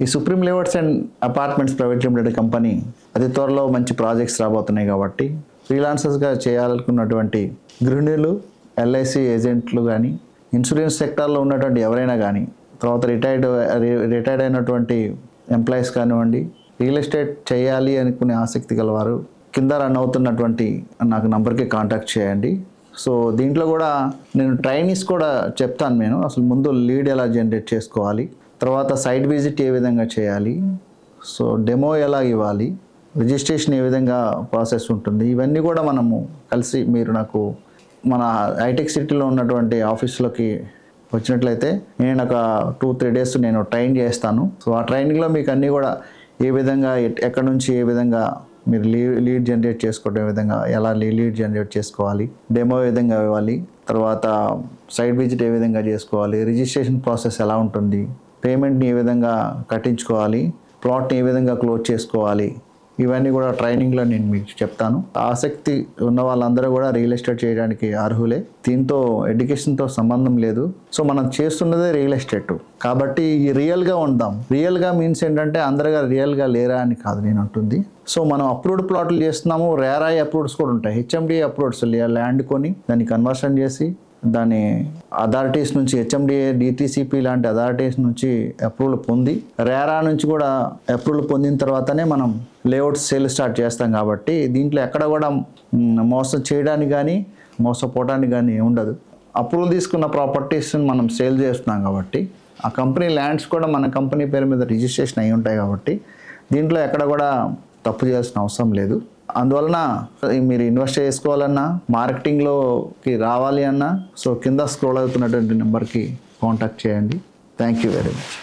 ఈ supreme layouts and apartments private limited company అతి త్వరలో మంచి ప్రాజెక్ట్స్ రాబోతున్నాయి కాబట్టి ఫ్రీలాన్సర్స్గా చేయాలనుకున్నటువంటి గృహిణులు, ఎల్ఐసి ఏజెంట్లు కానీ, ఇన్సూరెన్స్ సెక్టార్లో ఉన్నటువంటి ఎవరైనా కానీ, తర్వాత రిటైర్డ్ అయినటువంటి ఎంప్లాయీస్ కానివ్వండి, రియల్ ఎస్టేట్ చేయాలి అనుకునే ఆసక్తి గలవారు కింద రన్ అవుతున్నటువంటి నాకు నంబర్కి కాంటాక్ట్ చేయండి. సో దీంట్లో కూడా నేను ట్రైనింగ్స్ కూడా చెప్తాను. నేను అసలు ముందు లీడ్ ఎలా జనరేట్ చేసుకోవాలి, తర్వాత సైట్ విజిట్ ఏ విధంగా చేయాలి, సో డెమో ఎలా ఇవ్వాలి, రిజిస్ట్రేషన్ ఏ విధంగా ప్రాసెస్ ఉంటుంది, ఇవన్నీ కూడా మనము కలిసి మీరు నాకు మన హైటెక్ సిటీలో ఉన్నటువంటి ఆఫీస్లోకి వచ్చినట్లయితే నేను ఒక 2-3 డేస్ నేను ట్రైన్ చేస్తాను. సో ఆ ట్రైనింగ్లో మీకు అన్నీ కూడా ఏ విధంగా ఎక్కడి నుంచి ఏ విధంగా మీరు లీడ్ జనరేట్ చేసుకోవడం, ఏ విధంగా ఎలా లీడ్ జనరేట్ చేసుకోవాలి, డెమో ఏ విధంగా ఇవ్వాలి, తర్వాత సైట్ విజిట్ ఏ విధంగా చేసుకోవాలి, రిజిస్ట్రేషన్ ప్రాసెస్ ఎలా ఉంటుంది, పేమెంట్ని ఏ విధంగా కట్టించుకోవాలి, ప్లాట్ని ఏ విధంగా క్లోజ్ చేసుకోవాలి, ఇవన్నీ కూడా ట్రైనింగ్లో నేను మీకు చెప్తాను. ఆసక్తి ఉన్న వాళ్ళందరూ కూడా రియల్ ఎస్టేట్ చేయడానికి అర్హులే. దీంతో ఎడ్యుకేషన్తో సంబంధం లేదు. సో మనం చేస్తున్నదే రియల్ ఎస్టేట్ కాబట్టి ఈ రియల్గా ఉందాం. రియల్గా మీన్స్ ఏంటంటే అందరుగా రియల్గా లేరా అని కాదు నేను అంటుంది. సో మనం అప్రూవ్డ్ ప్లాట్లు చేస్తున్నాము, రేరాయి అప్రూవ్డ్స్ కూడా ఉంటాయి. హెచ్ఎండిఏ అప్రూవ్డ్స్, ల్యాండ్ కొని దాన్ని కన్వర్షన్ చేసి దాని అథారిటీస్ నుంచి హెచ్ఎండిఏ, డిటిసిపి లాంటి అథారిటీస్ నుంచి అప్రూవల్ పొంది, రేరా నుంచి కూడా అప్రూవల్ పొందిన తర్వాతనే మనం లేఅవుట్ సేల్ స్టార్ట్ చేస్తాం. కాబట్టి దీంట్లో ఎక్కడ కూడా మోసం చేయడానికి కానీ మోసపోవడానికి కానీ ఉండదు. అప్రూవల్ తీసుకున్న ప్రాపర్టీస్ని మనం సేల్ చేస్తున్నాం కాబట్టి ఆ కంపెనీ ల్యాండ్స్ కూడా మన కంపెనీ పేరు మీద రిజిస్ట్రేషన్ అయి ఉంటాయి కాబట్టి దీంట్లో ఎక్కడ కూడా తప్పు చేయాల్సిన అవసరం లేదు. అందువలన మీరు ఇన్వెస్ట్ చేసుకోవాలన్నా, మార్కెటింగ్లోకి రావాలి అన్నా, సో కింద స్క్రోల్ అవుతున్నటువంటి నెంబర్కి కాంటాక్ట్ చేయండి. Thank you very much.